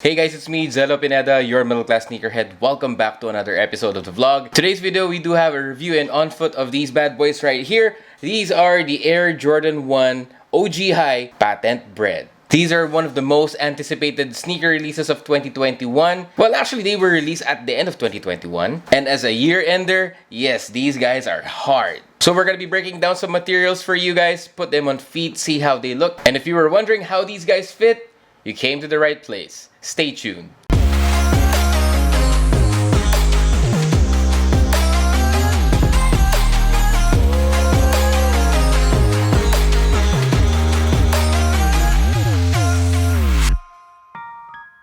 Hey guys, it's me, Zello Pineda, your middle class sneakerhead. Welcome back to another episode of the vlog. Today's video, we do have a review and on foot of these bad boys right here. These are the Air Jordan 1 OG High Patent Bred. These are one of the most anticipated sneaker releases of 2021. Well, actually, they were released at the end of 2021. And as a year ender, yes, these guys are hard. So we're gonna be breaking down some materials for you guys, put them on feet, see how they look. And if you were wondering how these guys fit, you came to the right place. Stay tuned.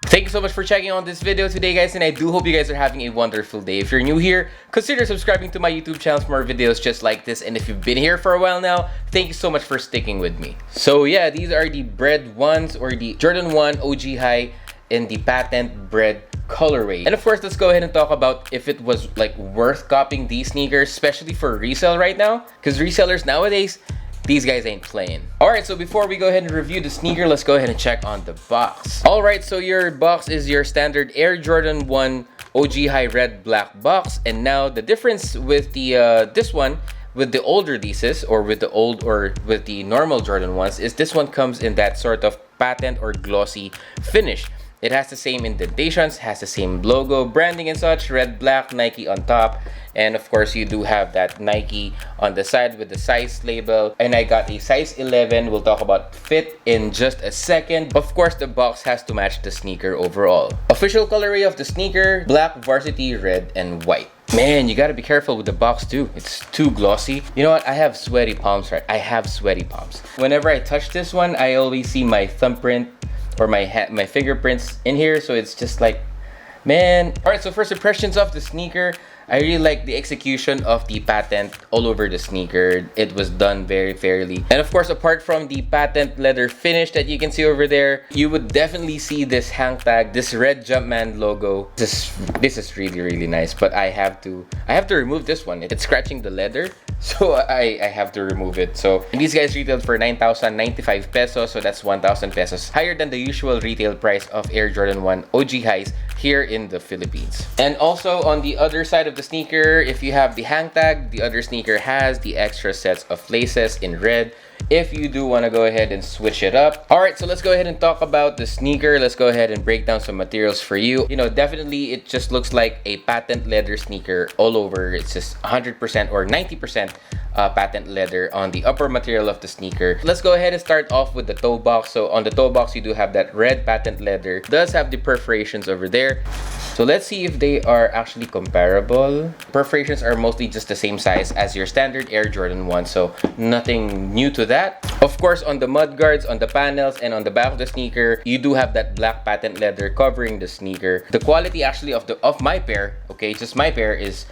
Thank you so much for checking on this video today, guys, and I do hope you guys are having a wonderful day. If you're new here, consider subscribing to my YouTube channel for more videos just like this, and if you've been here for a while now, thank you so much for sticking with me. So yeah, these are the Bred ones, or the Jordan 1 OG High in the Patent Bred colorway. And of course, let's go ahead and talk about if it was like worth copying these sneakers, especially for resale right now, because resellers nowadays, these guys ain't playing. Alright, so before we go ahead and review the sneaker, let's go ahead and check on the box. Alright, so your box is your standard Air Jordan 1 OG High red black box. And now the difference with the this one with the old releases, or with the normal Jordan ones, is this one comes in that sort of patent or glossy finish. It has the same indentations, has the same logo, branding and such, red, black, Nike on top. And of course, you do have that Nike on the side with the size label. And I got a size 11. We'll talk about fit in just a second. Of course, the box has to match the sneaker overall. Official colorway of the sneaker, black, varsity, red, and white. Man, you gotta be careful with the box too. It's too glossy. You know what? I have sweaty palms, right? I have sweaty palms. Whenever I touch this one, I always see my thumbprint or my fingerprints in here, so it's just like, man. All right, so first impressions of the sneaker. I really like the execution of the patent all over the sneaker. It was done very fairly. And of course, apart from the patent leather finish that you can see over there, you would definitely see this hang tag, this red Jumpman logo. This is really nice, but I have to remove this one. It's scratching the leather, so I have to remove it. So these guys retailed for 9,095 pesos, so that's 1,000 pesos higher than the usual retail price of Air Jordan 1 OG Highs here in the Philippines. And also on the other side of the sneaker, if you have the hang tag, the other sneaker has the extra sets of laces in red if you do want to go ahead and switch it up. All right, so let's go ahead and talk about the sneaker. Let's go ahead and break down some materials for you. You know, definitely it just looks like a patent leather sneaker all over. It's just 100% or 90% patent leather on the upper material of the sneaker. Let's go ahead and start off with the toe box. So on the toe box, you do have that red patent leather. It does have the perforations over there. So let's see if they are actually comparable. Perforations are mostly just the same size as your standard Air Jordan 1, so nothing new to that. Of course, on the mud guards, on the panels, and on the back of the sneaker, you do have that black patent leather covering the sneaker. The quality actually of my pair, okay, just my pair, is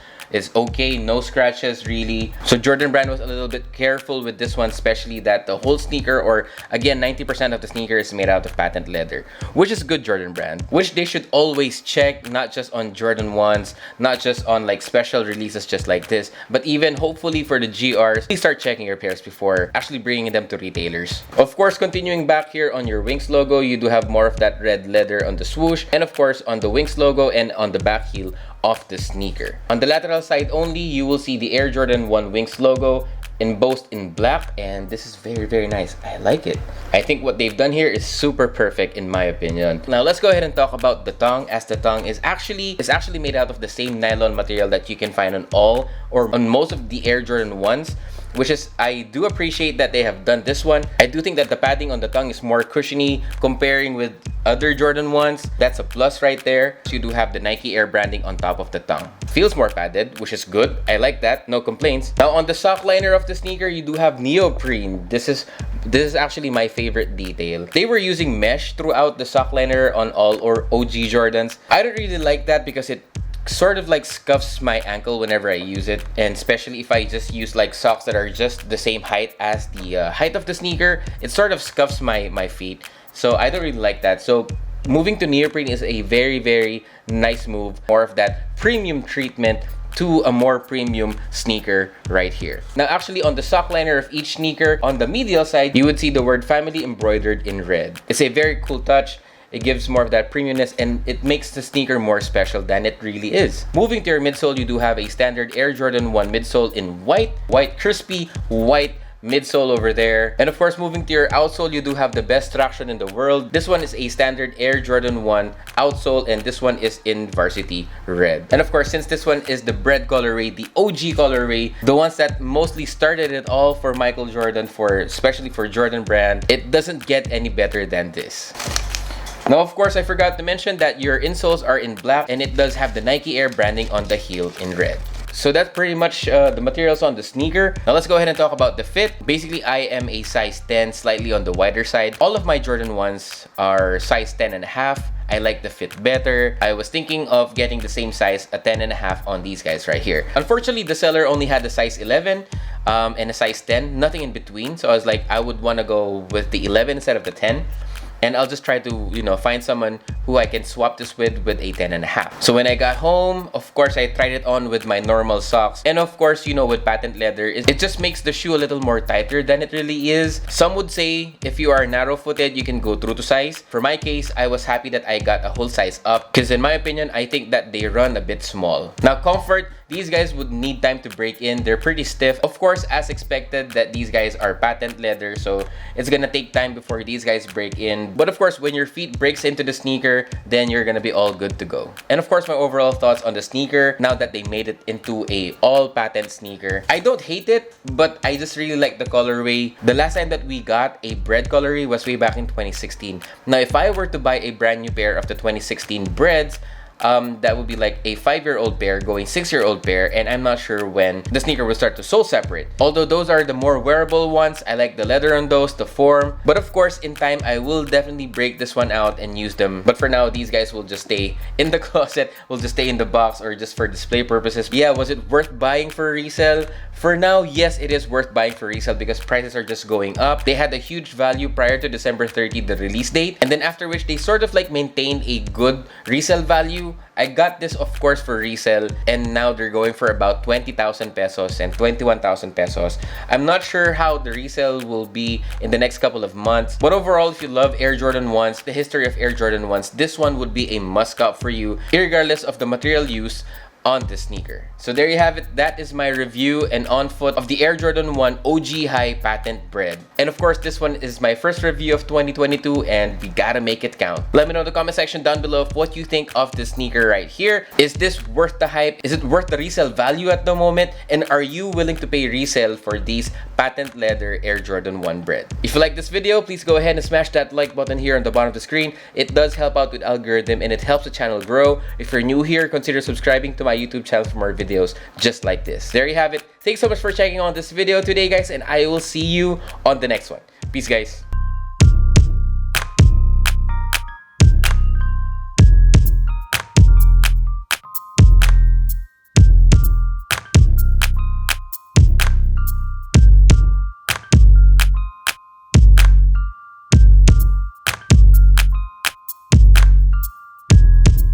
okay, no scratches really. So Jordan Brand was a little bit careful with this one, especially that the whole sneaker, or again 90% of the sneaker, is made out of patent leather, which is good Jordan Brand, which they should always check, not just on Jordan 1s, not just on like special releases just like this, but even hopefully for the GRs, please start checking your pairs before actually bringing them to retailers. Of course, continuing back here on your Wings logo, you do have more of that red leather on the swoosh, and of course on the Wings logo and on the back heel of the sneaker. On the lateral side only, you will see the Air Jordan 1 Wings logo embossed in black, and this is very nice. I like it. I think what they've done here is super perfect in my opinion. Now let's go ahead and talk about the tongue, as the tongue is actually made out of the same nylon material that you can find on all or on most of the Air Jordan 1s, which is, I do appreciate that they have done this one. I do think that the padding on the tongue is more cushiony comparing with other Jordan 1s. That's a plus right there. So you do have the Nike Air branding on top of the tongue. Feels more padded, which is good. I like that, no complaints. Now on the sock liner of the sneaker, you do have neoprene. This is actually my favorite detail. They were using mesh throughout the sock liner on all or OG Jordans. I don't really like that because it sort of like scuffs my ankle whenever I use it, and especially if I just use like socks that are just the same height as the height of the sneaker, it sort of scuffs my feet, so I don't really like that. So moving to neoprene is a very nice move, more of that premium treatment to a more premium sneaker right here. Now actually on the sock liner of each sneaker, on the medial side, you would see the word family embroidered in red. It's a very cool touch. It gives more of that premiumness, and it makes the sneaker more special than it really is. Moving to your midsole, you do have a standard Air Jordan 1 midsole in white crispy white midsole over there. And of course, moving to your outsole, you do have the best traction in the world. This one is a standard Air Jordan 1 outsole, and this one is in varsity red. And of course, since this one is the Bred colorway, the OG colorway, the ones that mostly started it all for Michael Jordan, especially for Jordan brand, it doesn't get any better than this. Now, of course, I forgot to mention that your insoles are in black, and it does have the Nike Air branding on the heel in red. So that's pretty much the materials on the sneaker. Now let's go ahead and talk about the fit. Basically, I am a size 10, slightly on the wider side. All of my Jordan 1s are size 10 and a half. I like the fit better. I was thinking of getting the same size, a 10 and a half on these guys right here. Unfortunately, the seller only had the size 11 and a size 10, nothing in between. So I was like, I would want to go with the 11 instead of the 10. And I'll just try to, find someone who I can swap this with a 10 and a half. So when I got home, of course, I tried it on with my normal socks. And of course, with patent leather, it just makes the shoe a little more tighter than it really is. Some would say if you are narrow-footed, you can go through to size. For my case, I was happy that I got a whole size up, because in my opinion, I think that they run a bit small. Now, comfort, these guys would need time to break in. They're pretty stiff. Of course, as expected, that these guys are patent leather, so it's gonna take time before these guys break in. But of course, when your feet breaks into the sneaker, then you're gonna be all good to go. And of course, my overall thoughts on the sneaker, now that they made it into a all patent sneaker. I don't hate it, but I just really like the colorway. The last time that we got a Bred colorway was way back in 2016. Now, if I were to buy a brand new pair of the 2016 Breds, that would be like a 5-year-old pair going 6-year-old pair, and I'm not sure when the sneaker will start to sole separate. Although those are the more wearable ones, I like the leather on those, the form. But of course, in time, I will definitely break this one out and use them. But for now, these guys will just stay in the closet, will just stay in the box, or just for display purposes. Yeah, was it worth buying for resale? For now, yes, it is worth buying for resale because prices are just going up. They had a huge value prior to December 30, the release date, and then after which they sort of like maintained a good resale value. I got this, of course, for resale, and now they're going for about 20,000 pesos and 21,000 pesos. I'm not sure how the resale will be in the next couple of months, but overall, if you love Air Jordan 1s, the history of Air Jordan 1s, this one would be a must-cop for you, regardless of the material used on the sneaker. So there you have it. That is my review and on foot of the Air Jordan 1 OG High Patent Bred. And of course, this one is my first review of 2022, and we gotta make it count. Let me know in the comment section down below of what you think of the sneaker right here. Is this worth the hype? Is it worth the resale value at the moment? And are you willing to pay resale for these patent leather Air Jordan 1 Bred? If you like this video, please go ahead and smash that like button here on the bottom of the screen. It does help out with algorithm, and it helps the channel grow. If you're new here, consider subscribing to my YouTube channel for more videos just like this. There you have it. Thanks so much for checking on this video today, guys, and I will see you on the next one. Peace, guys.